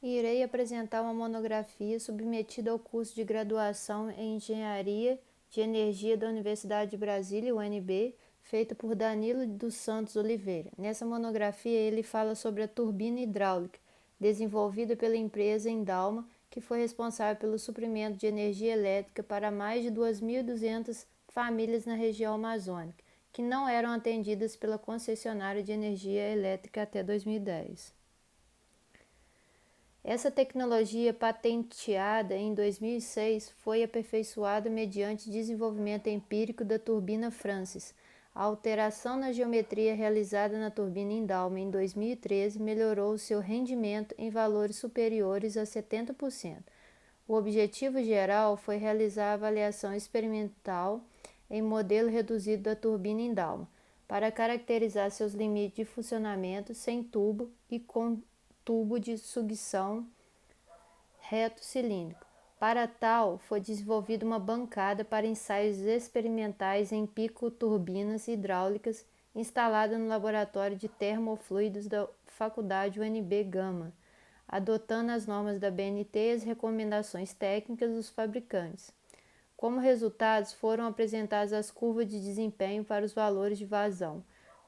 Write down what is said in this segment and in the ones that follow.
Irei apresentar uma monografia submetida ao curso de graduação em Engenharia de Energia da Universidade de Brasília, UNB, feita por Danilo dos Santos Oliveira. Nessa monografia, ele fala sobre a turbina hidráulica, desenvolvida pela empresa Endalma, que foi responsável pelo suprimento de energia elétrica para mais de 2.200 famílias na região amazônica, que não eram atendidas pela concessionária de energia elétrica até 2010. Essa tecnologia, patenteada em 2006, foi aperfeiçoada mediante desenvolvimento empírico da turbina Francis. A alteração na geometria realizada na turbina Endalma em 2013 melhorou seu rendimento em valores superiores a 70%. O objetivo geral foi realizar a avaliação experimental em modelo reduzido da turbina Endalma, para caracterizar seus limites de funcionamento sem tubo e com tubo de sucção reto cilíndrico. Para tal, foi desenvolvida uma bancada para ensaios experimentais em pico-turbinas hidráulicas instalada no Laboratório de Termofluidos da Faculdade UNB Gama, adotando as normas da BNT e as recomendações técnicas dos fabricantes. Como resultados, foram apresentadas as curvas de desempenho para os valores de vazão,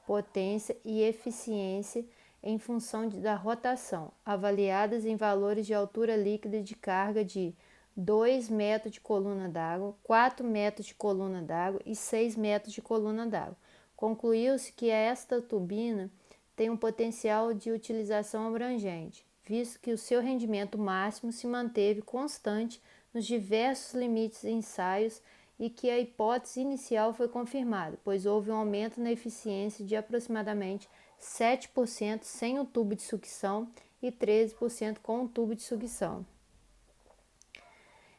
potência e eficiência em função da rotação, avaliadas em valores de altura líquida de carga de 2 metros de coluna d'água, 4 metros de coluna d'água e 6 metros de coluna d'água. Concluiu-se que esta turbina tem um potencial de utilização abrangente, visto que o seu rendimento máximo se manteve constante nos diversos limites ensaios e que a hipótese inicial foi confirmada, pois houve um aumento na eficiência de aproximadamente 7% sem o tubo de sucção e 13% com o tubo de sucção.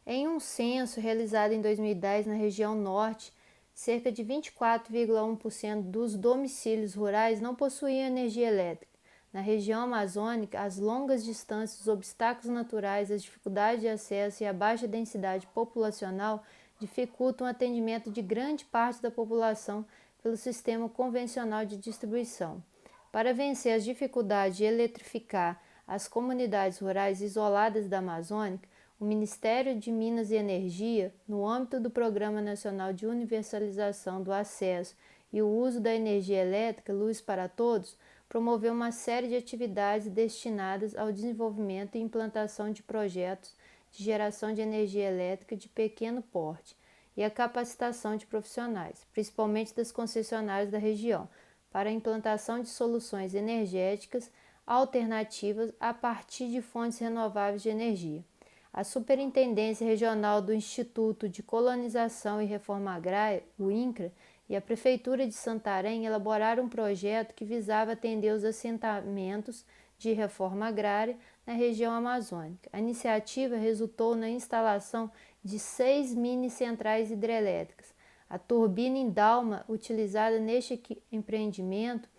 Em um censo realizado em 2010 na região norte, cerca de 24,1% dos domicílios rurais não possuíam energia elétrica. Na região amazônica, as longas distâncias, os obstáculos naturais, as dificuldades de acesso e a baixa densidade populacional dificultam o atendimento de grande parte da população pelo sistema convencional de distribuição. Para vencer as dificuldades de eletrificar as comunidades rurais isoladas da Amazônia, o Ministério de Minas e Energia, no âmbito do Programa Nacional de Universalização do Acesso e o Uso da Energia Elétrica, Luz para Todos, promoveu uma série de atividades destinadas ao desenvolvimento e implantação de projetos de geração de energia elétrica de pequeno porte e a capacitação de profissionais, principalmente das concessionárias da região, para a implantação de soluções energéticas alternativas a partir de fontes renováveis de energia. A Superintendência Regional do Instituto de Colonização e Reforma Agrária, o INCRA, e a Prefeitura de Santarém elaboraram um projeto que visava atender os assentamentos de reforma agrária na região amazônica. A iniciativa resultou na instalação de 6 mini-centrais hidrelétricas. A turbina Endalma, utilizada neste empreendimento,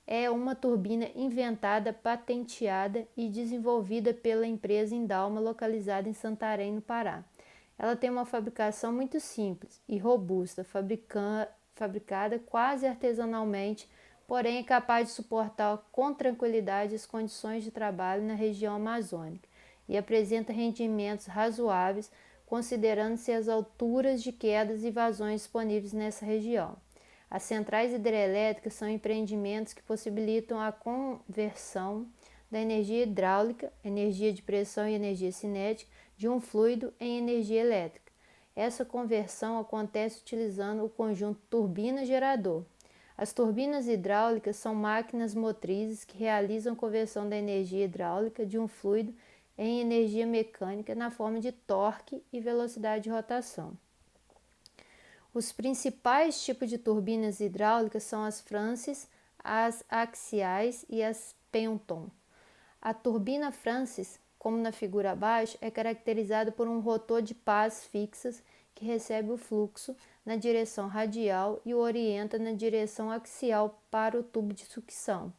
é uma turbina inventada, patenteada e desenvolvida pela empresa Endalma, localizada em Santarém, no Pará. Ela tem uma fabricação muito simples e robusta, fabricada quase artesanalmente, porém é capaz de suportar com tranquilidade as condições de trabalho na região amazônica e apresenta rendimentos razoáveis, considerando-se as alturas de quedas e vazões disponíveis nessa região. As centrais hidrelétricas são empreendimentos que possibilitam a conversão da energia hidráulica, energia de pressão e energia cinética, de um fluido em energia elétrica. Essa conversão acontece utilizando o conjunto turbina-gerador. As turbinas hidráulicas são máquinas motrizes que realizam a conversão da energia hidráulica de um fluido em energia mecânica na forma de torque e velocidade de rotação. Os principais tipos de turbinas hidráulicas são as Francis, as axiais e as Penton. A turbina Francis, como na figura abaixo, é caracterizada por um rotor de pás fixas que recebe o fluxo na direção radial e o orienta na direção axial para o tubo de sucção,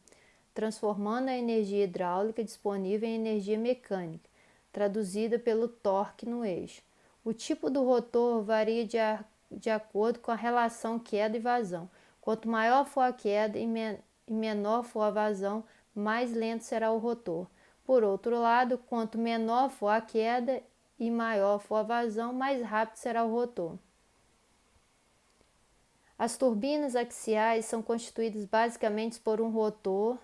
transformando a energia hidráulica disponível em energia mecânica, traduzida pelo torque no eixo. O tipo do rotor varia de acordo com a relação queda e vazão. Quanto maior for a queda e menor for a vazão, mais lento será o rotor. Por outro lado, quanto menor for a queda e maior for a vazão, mais rápido será o rotor. As turbinas axiais são constituídas basicamente por um rotor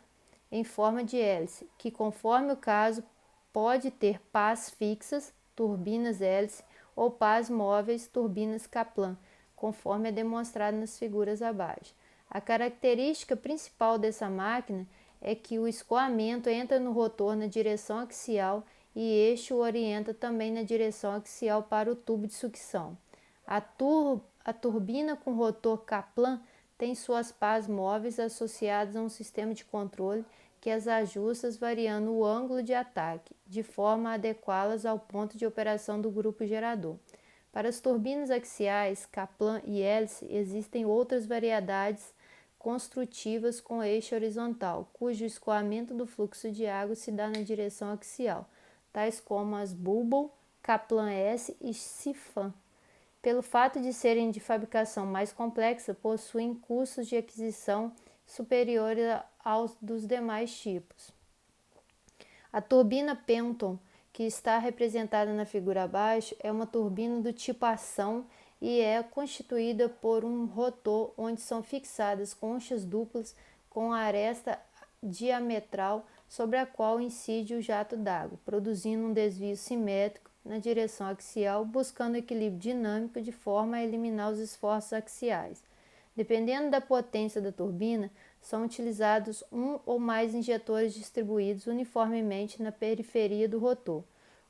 em forma de hélice, que, conforme o caso, pode ter pás fixas, turbinas hélice, ou pás móveis, turbinas Kaplan, conforme é demonstrado nas figuras abaixo. A característica principal dessa máquina é que o escoamento entra no rotor na direção axial e este o orienta também na direção axial para o tubo de sucção. A turbina com rotor Kaplan tem suas pás móveis associadas a um sistema de controle que as ajusta variando o ângulo de ataque, de forma a adequá-las ao ponto de operação do grupo gerador. Para as turbinas axiais, Kaplan e hélice, existem outras variedades construtivas com eixo horizontal, cujo escoamento do fluxo de água se dá na direção axial, tais como as Bubble, Kaplan S e Sifan. Pelo fato de serem de fabricação mais complexa, possuem custos de aquisição superiores aos dos demais tipos. A turbina Penton, que está representada na figura abaixo, é uma turbina do tipo ação e é constituída por um rotor onde são fixadas conchas duplas com a aresta diametral sobre a qual incide o jato d'água, produzindo um desvio simétrico na direção axial, buscando equilíbrio dinâmico de forma a eliminar os esforços axiais. Dependendo da potência da turbina, são utilizados um ou mais injetores distribuídos uniformemente na periferia do rotor.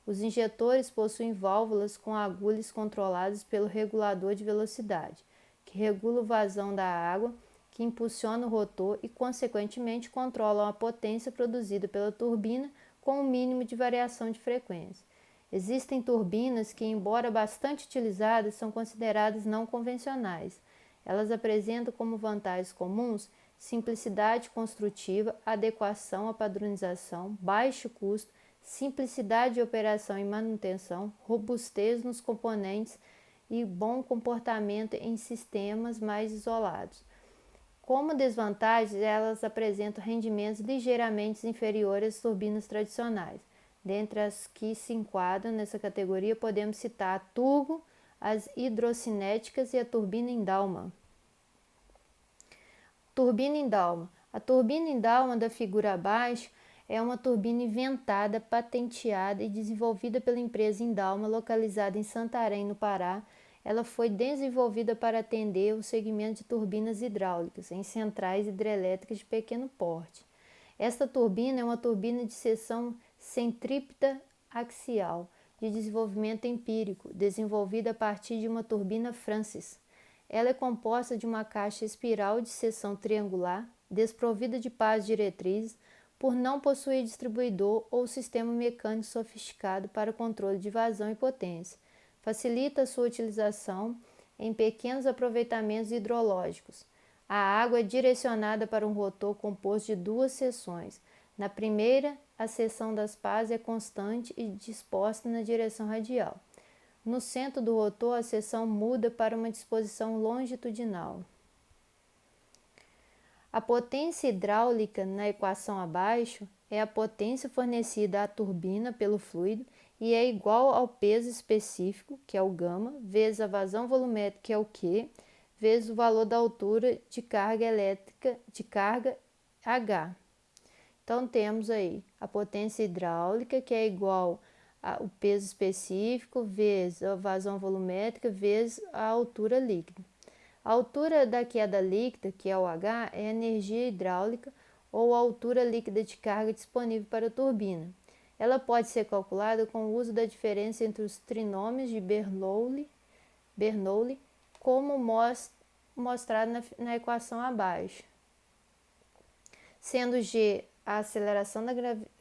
Os injetores possuem válvulas com agulhas controladas pelo regulador de velocidade, que regula o vazão da água, que impulsiona o rotor e, consequentemente, controlam a potência produzida pela turbina com o mínimo de variação de frequência. Existem turbinas que, embora bastante utilizadas, são consideradas não convencionais. Elas apresentam como vantagens comuns simplicidade construtiva, adequação à padronização, baixo custo, simplicidade de operação e manutenção, robustez nos componentes e bom comportamento em sistemas mais isolados. Como desvantagens, elas apresentam rendimentos ligeiramente inferiores às turbinas tradicionais. Dentre as que se enquadram nessa categoria, podemos citar a turbo, as hidrocinéticas e a turbina Indalma. Turbina Indalma. A turbina Indalma da figura abaixo é uma turbina inventada, patenteada e desenvolvida pela empresa Indalma, localizada em Santarém, no Pará. Ela foi desenvolvida para atender o segmento de turbinas hidráulicas em centrais hidrelétricas de pequeno porte. Esta turbina é uma turbina de seção centrípeta axial, de desenvolvimento empírico, desenvolvida a partir de uma turbina Francis. Ela é composta de uma caixa espiral de seção triangular, desprovida de pás diretrizes, por não possuir distribuidor ou sistema mecânico sofisticado para controle de vazão e potência. Facilita a sua utilização em pequenos aproveitamentos hidrológicos. A água é direcionada para um rotor composto de duas seções. Na primeira, a seção das pás é constante e disposta na direção radial. No centro do rotor, a seção muda para uma disposição longitudinal. A potência hidráulica na equação abaixo é a potência fornecida à turbina pelo fluido e é igual ao peso específico, que é o γ, vezes a vazão volumétrica, que é o Q, vezes o valor da altura de carga elétrica, de carga H. Então, temos aí a potência hidráulica, que é igual ao peso específico, vezes a vazão volumétrica, vezes a altura líquida. A altura da queda líquida, que é o H, é a energia hidráulica ou a altura líquida de carga disponível para a turbina. Ela pode ser calculada com o uso da diferença entre os trinômios de Bernoulli, como mostrado na equação abaixo, sendo G a aceleração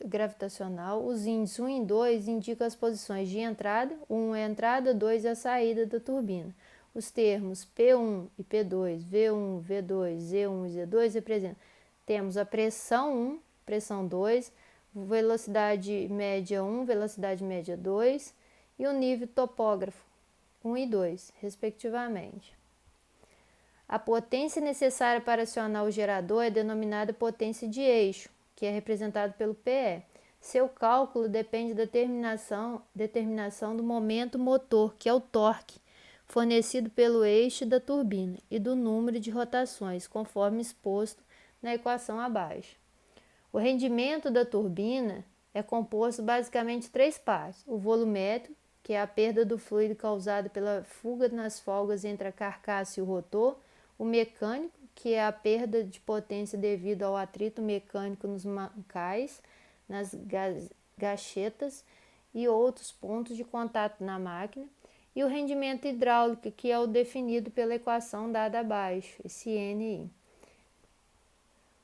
gravitacional. Os índices 1 e 2 indicam as posições de entrada, 1 é a entrada, 2 é a saída da turbina. Os termos P1 e P2, V1, V2, Z1 e Z2 representam. Temos a pressão 1, pressão 2, velocidade média 1, velocidade média 2 e o nível topógrafo 1 e 2, respectivamente. A potência necessária para acionar o gerador é denominada potência de eixo, que é representada pelo PE. Seu cálculo depende da determinação do momento motor, que é o torque, fornecido pelo eixo da turbina, e do número de rotações, conforme exposto na equação abaixo. O rendimento da turbina é composto basicamente de três partes: o volumétrico, que é a perda do fluido causada pela fuga nas folgas entre a carcaça e o rotor; o mecânico, que é a perda de potência devido ao atrito mecânico nos mancais, nas gachetas e outros pontos de contato na máquina; e o rendimento hidráulico, que é o definido pela equação dada abaixo, esse NI.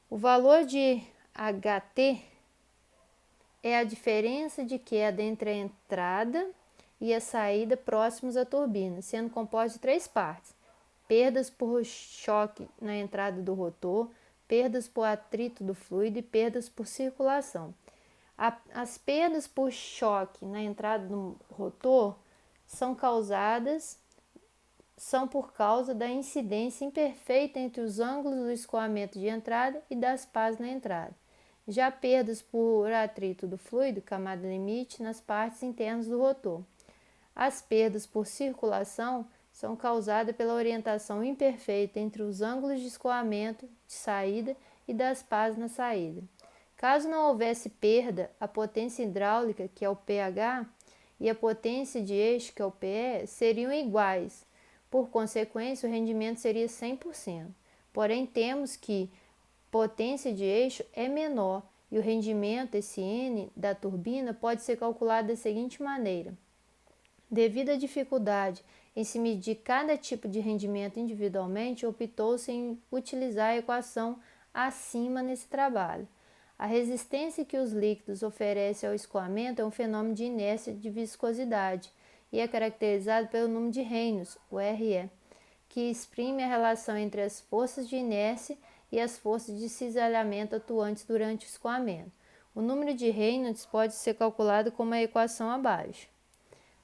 O valor de HT é a diferença de queda entre a entrada e a saída próximos à turbina, sendo composta de três partes: perdas por choque na entrada do rotor, perdas por atrito do fluido e perdas por circulação. As perdas por choque na entrada do rotor são por causa da incidência imperfeita entre os ângulos do escoamento de entrada e das pás na entrada. Já perdas por atrito do fluido, camada limite, nas partes internas do rotor. As perdas por circulação são causadas pela orientação imperfeita entre os ângulos de escoamento de saída e das pás na saída. Caso não houvesse perda, a potência hidráulica, que é o pH, e a potência de eixo, que é o PE, seriam iguais. Por consequência, o rendimento seria 100%. Porém, temos que potência de eixo é menor e o rendimento, esse N, da turbina pode ser calculado da seguinte maneira. Devido à dificuldade em se medir cada tipo de rendimento individualmente, optou-se em utilizar a equação acima nesse trabalho. A resistência que os líquidos oferecem ao escoamento é um fenômeno de inércia de viscosidade e é caracterizado pelo número de Reynolds, o RE, que exprime a relação entre as forças de inércia e as forças de cisalhamento atuantes durante o escoamento. O número de Reynolds pode ser calculado como a equação abaixo.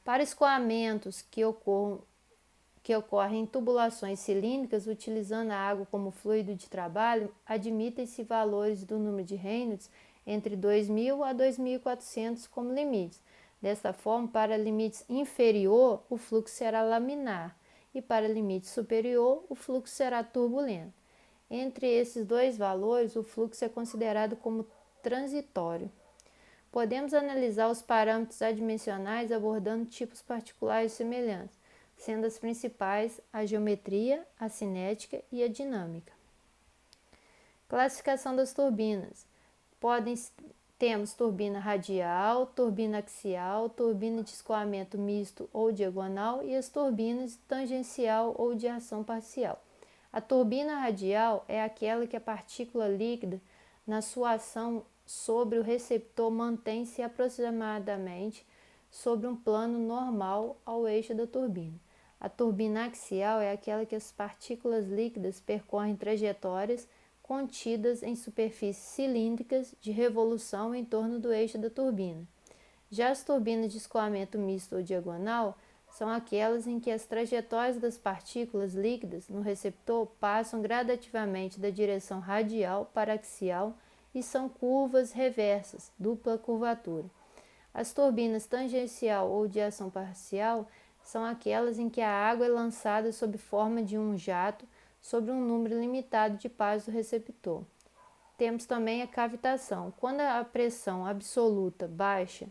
Para escoamentos que ocorrem em tubulações cilíndricas, utilizando a água como fluido de trabalho, admitem-se valores do número de Reynolds entre 2.000 a 2.400 como limites. Desta forma, para limites inferior, o fluxo será laminar e para limite superior, o fluxo será turbulento. Entre esses dois valores, o fluxo é considerado como transitório. Podemos analisar os parâmetros adimensionais abordando tipos particulares semelhantes, sendo as principais a geometria, a cinética e a dinâmica. Classificação das turbinas. Temos turbina radial, turbina axial, turbina de escoamento misto ou diagonal e as turbinas tangencial ou de ação parcial. A turbina radial é aquela que a partícula líquida, na sua ação sobre o receptor, mantém-se aproximadamente sobre um plano normal ao eixo da turbina. A turbina axial é aquela que as partículas líquidas percorrem trajetórias contidas em superfícies cilíndricas de revolução em torno do eixo da turbina. Já as turbinas de escoamento misto ou diagonal são aquelas em que as trajetórias das partículas líquidas no receptor passam gradativamente da direção radial para axial e são curvas reversas, dupla curvatura. As turbinas tangencial ou de ação parcial são aquelas em que a água é lançada sob forma de um jato sobre um número limitado de pás do receptor. Temos também a cavitação. Quando a pressão absoluta baixa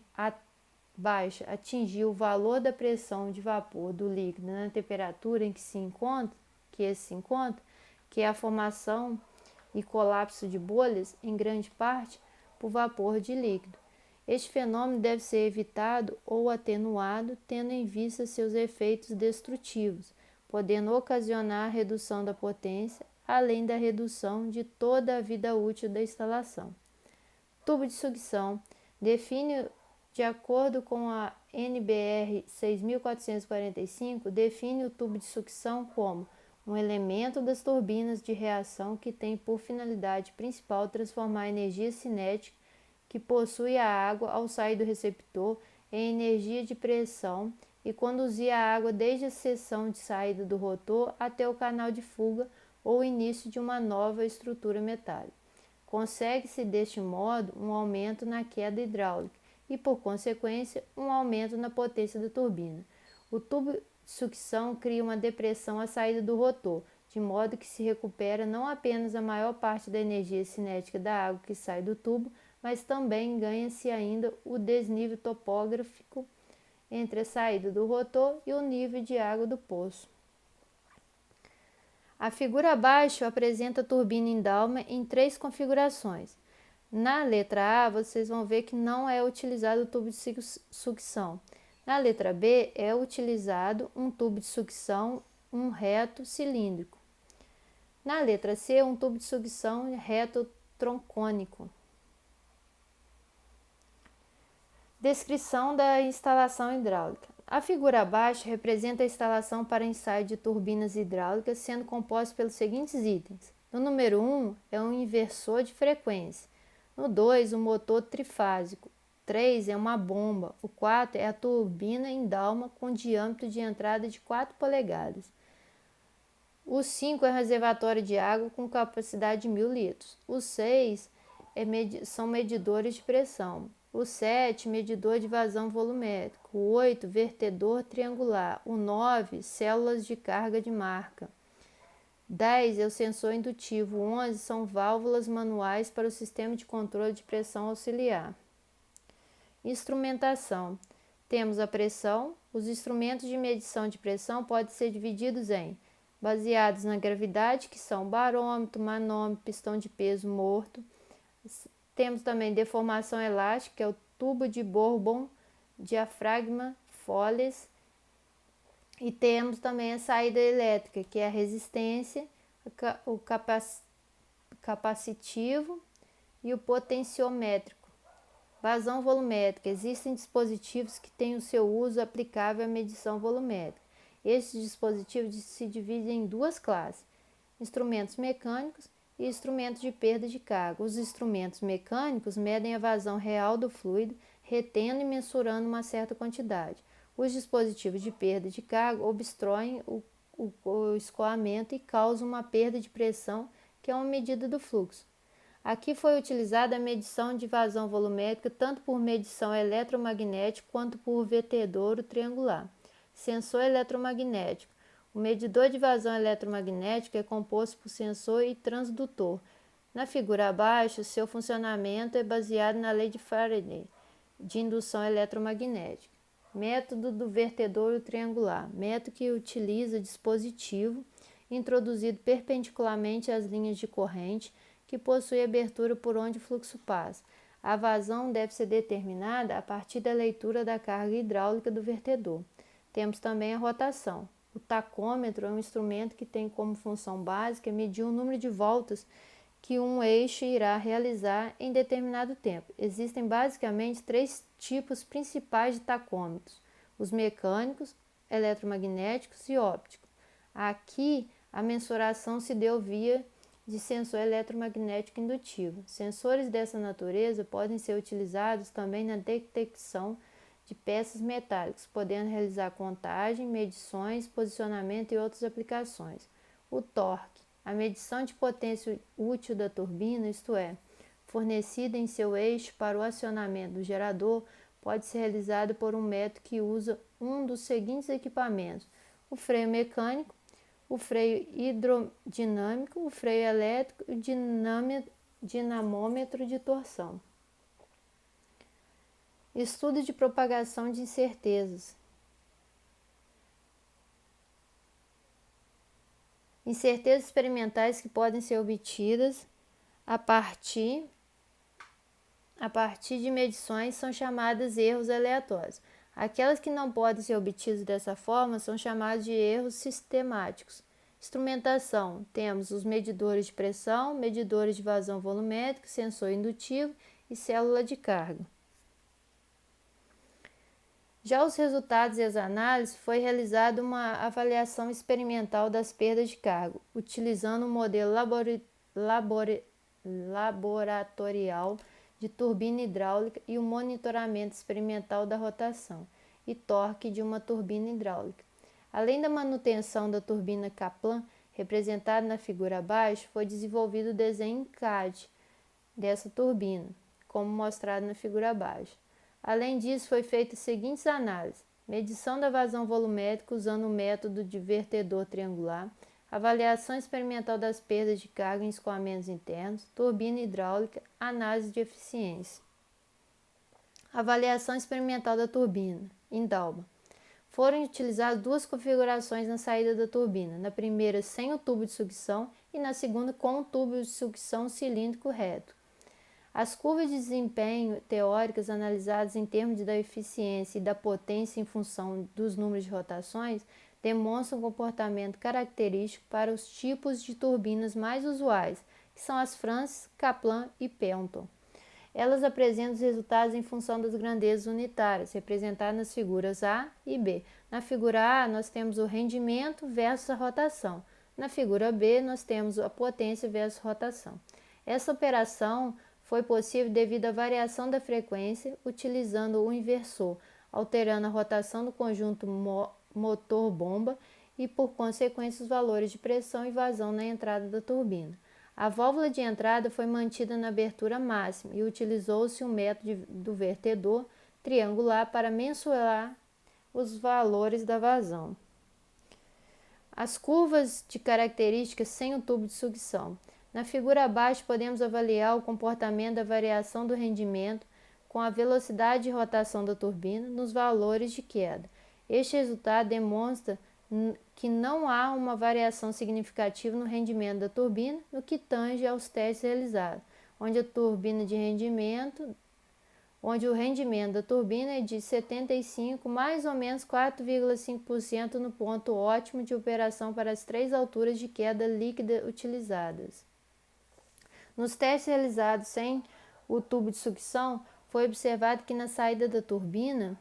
atingir o valor da pressão de vapor do líquido na temperatura em que se encontra, que é a formação e colapso de bolhas, em grande parte por vapor de líquido. Este fenômeno deve ser evitado ou atenuado, tendo em vista seus efeitos destrutivos, podendo ocasionar a redução da potência, além da redução de toda a vida útil da instalação. Tubo de sucção define, de acordo com a NBR 6445, define o tubo de sucção como um elemento das turbinas de reação que tem por finalidade principal transformar a energia cinética que possui a água ao sair do receptor em energia de pressão e conduzir a água desde a seção de saída do rotor até o canal de fuga ou início de uma nova estrutura metálica. Consegue-se deste modo um aumento na queda hidráulica e, por consequência, um aumento na potência da turbina. O tubo de sucção cria uma depressão à saída do rotor, de modo que se recupera não apenas a maior parte da energia cinética da água que sai do tubo, mas também ganha-se ainda o desnível topográfico entre a saída do rotor e o nível de água do poço. A figura abaixo apresenta a turbina Indalma em 3 configurações. Na letra A, vocês vão ver que não é utilizado o tubo de sucção. Na letra B, é utilizado um tubo de sucção, um reto cilíndrico. Na letra C, um tubo de sucção reto troncônico. Descrição da instalação hidráulica. A figura abaixo representa a instalação para ensaio de turbinas hidráulicas, sendo composta pelos seguintes itens. No número 1 é um inversor de frequência. No 2, um motor trifásico. 3 é uma bomba. O 4 é a turbina Indalma com diâmetro de entrada de 4 polegadas. O 5 é um reservatório de água com capacidade de 1.000 litros. O 6 são medidores de pressão. O 7, medidor de vazão volumétrico. O 8, vertedor triangular. O 9, células de carga de marca. 10 é o sensor indutivo. 11 são válvulas manuais para o sistema de controle de pressão auxiliar. Instrumentação. Temos a pressão. Os instrumentos de medição de pressão podem ser divididos em baseados na gravidade, que são barômetro, manômetro, pistão de peso morto. Temos também deformação elástica, que é o tubo de Bourbon, diafragma, Foles. E temos também a saída elétrica, que é a resistência, o capacitivo e o potenciométrico. Vazão volumétrica. Existem dispositivos que têm o seu uso aplicável à medição volumétrica. Estes dispositivos se dividem em 2 classes: instrumentos mecânicos e instrumentos de perda de carga. Os instrumentos mecânicos medem a vazão real do fluido, retendo e mensurando uma certa quantidade. Os dispositivos de perda de carga obstruem o escoamento e causam uma perda de pressão, que é uma medida do fluxo. Aqui foi utilizada a medição de vazão volumétrica tanto por medição eletromagnética quanto por vertedouro triangular. Sensor eletromagnético. O medidor de vazão eletromagnética é composto por sensor e transdutor. Na figura abaixo, seu funcionamento é baseado na lei de Faraday, de indução eletromagnética. Método do vertedouro triangular. Método que utiliza dispositivo introduzido perpendicularmente às linhas de corrente, que possui abertura por onde o fluxo passa. A vazão deve ser determinada a partir da leitura da carga hidráulica do vertedor. Temos também a rotação. O tacômetro é um instrumento que tem como função básica medir o número de voltas que um eixo irá realizar em determinado tempo. Existem basicamente 3 tipos principais de tacômetros: os mecânicos, eletromagnéticos e ópticos. Aqui, a mensuração se deu via de sensor eletromagnético indutivo. Sensores dessa natureza podem ser utilizados também na detecção de peças metálicas, podendo realizar contagem, medições, posicionamento e outras aplicações. O torque, a medição de potência útil da turbina, isto é, fornecida em seu eixo para o acionamento do gerador, pode ser realizada por um método que usa um dos seguintes equipamentos: o freio mecânico, o freio hidrodinâmico, o freio elétrico e o dinamômetro de torção. Estudo de propagação de incertezas. Incertezas experimentais que podem ser obtidas a partir de medições são chamadas erros aleatórios. Aquelas que não podem ser obtidas dessa forma são chamadas de erros sistemáticos. Instrumentação. Temos os medidores de pressão, medidores de vazão volumétrico, sensor indutivo e célula de carga. Já os resultados e as análises, foi realizada uma avaliação experimental das perdas de carga, utilizando um modelo laboratorial de turbina hidráulica e o monitoramento experimental da rotação e torque de uma turbina hidráulica. Além da manutenção da turbina Kaplan, representada na figura abaixo, foi desenvolvido o desenho em CAD dessa turbina, como mostrado na figura abaixo. Além disso, foi feita as seguintes análises: medição da vazão volumétrica usando o método de vertedor triangular, avaliação experimental das perdas de carga em escoamentos internos, turbina hidráulica, análise de eficiência. Avaliação experimental da turbina, em Dalma. Foram utilizadas duas configurações na saída da turbina, na primeira sem o tubo de sucção e na segunda com o tubo de sucção cilíndrico reto. As curvas de desempenho teóricas analisadas em termos da eficiência e da potência em função dos números de rotações demonstram um comportamento característico para os tipos de turbinas mais usuais, que são as Francis, Kaplan e Pelton. Elas apresentam os resultados em função das grandezas unitárias, representadas nas figuras A e B. Na figura A, nós temos o rendimento versus a rotação. Na figura B, nós temos a potência versus rotação. Essa operação foi possível devido à variação da frequência, utilizando o inversor, alterando a rotação do conjunto motor-bomba e, por consequência, os valores de pressão e vazão na entrada da turbina. A válvula de entrada foi mantida na abertura máxima e utilizou-se o método do vertedor triangular para mensurar os valores da vazão. As curvas de características sem o tubo de sucção. Na figura abaixo podemos avaliar o comportamento da variação do rendimento com a velocidade de rotação da turbina nos valores de queda. Este resultado demonstra que não há uma variação significativa no rendimento da turbina no que tange aos testes realizados, onde o rendimento da turbina é de 75, mais ou menos 4,5% no ponto ótimo de operação para as três alturas de queda líquida utilizadas. Nos testes realizados sem o tubo de sucção, foi observado que na saída da turbina,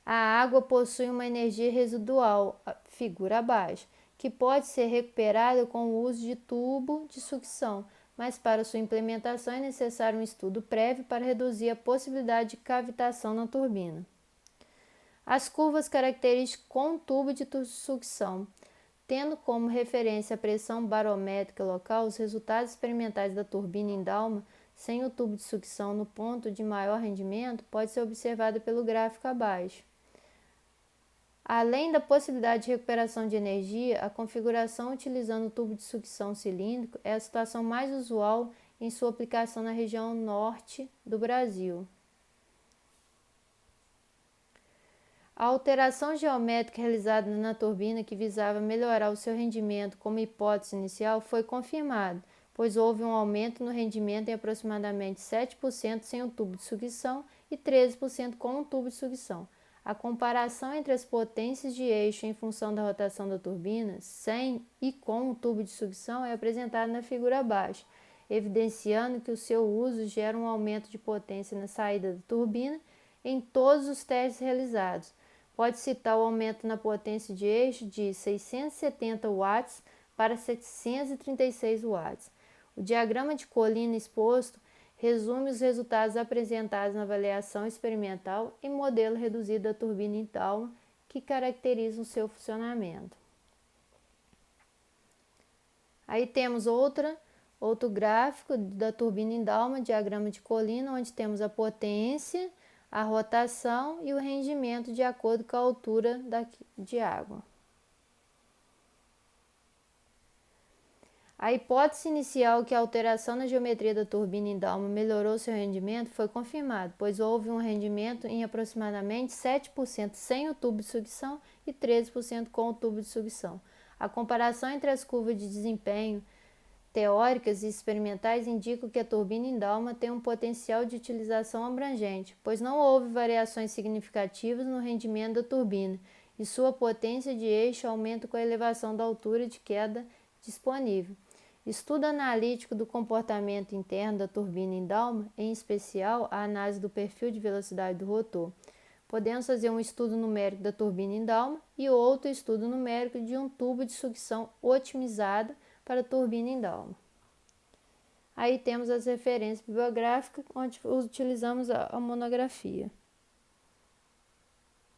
a água possui uma energia residual, figura abaixo, que pode ser recuperada com o uso de tubo de sucção, mas para sua implementação é necessário um estudo prévio para reduzir a possibilidade de cavitação na turbina. As curvas características com tubo de sucção. Tendo como referência a pressão barométrica local, os resultados experimentais da turbina em Dalma sem o tubo de sucção no ponto de maior rendimento pode ser observado pelo gráfico abaixo. Além da possibilidade de recuperação de energia, a configuração utilizando o tubo de sucção cilíndrico é a situação mais usual em sua aplicação na região norte do Brasil. A alteração geométrica realizada na turbina que visava melhorar o seu rendimento como hipótese inicial foi confirmada, pois houve um aumento no rendimento em aproximadamente 7% sem o tubo de sucção e 13% com o tubo de sucção. A comparação entre as potências de eixo em função da rotação da turbina, sem e com o tubo de sucção, é apresentada na figura abaixo, evidenciando que o seu uso gera um aumento de potência na saída da turbina em todos os testes realizados. Pode citar o aumento na potência de eixo de 670 watts para 736 watts. O diagrama de colina exposto resume os resultados apresentados na avaliação experimental em modelo reduzido da turbina em Dalma, que caracterizam o seu funcionamento. Aí temos outro gráfico da turbina em Dalma, diagrama de colina, onde temos a potência, a rotação e o rendimento de acordo com a altura de água. A hipótese inicial que a alteração na geometria da turbina em Dalma melhorou seu rendimento foi confirmada, pois houve um rendimento em aproximadamente 7% sem o tubo de sucção e 13% com o tubo de sucção. A comparação entre as curvas de desempenho teóricas e experimentais indicam que a turbina em Dalma tem um potencial de utilização abrangente, pois não houve variações significativas no rendimento da turbina e sua potência de eixo aumenta com a elevação da altura de queda disponível. Estudo analítico do comportamento interno da turbina em Dalma, em especial a análise do perfil de velocidade do rotor. Podemos fazer um estudo numérico da turbina em Dalma e outro estudo numérico de um tubo de sucção otimizado para a turbina em Dalma. Aí temos as referências bibliográficas, onde utilizamos a monografia.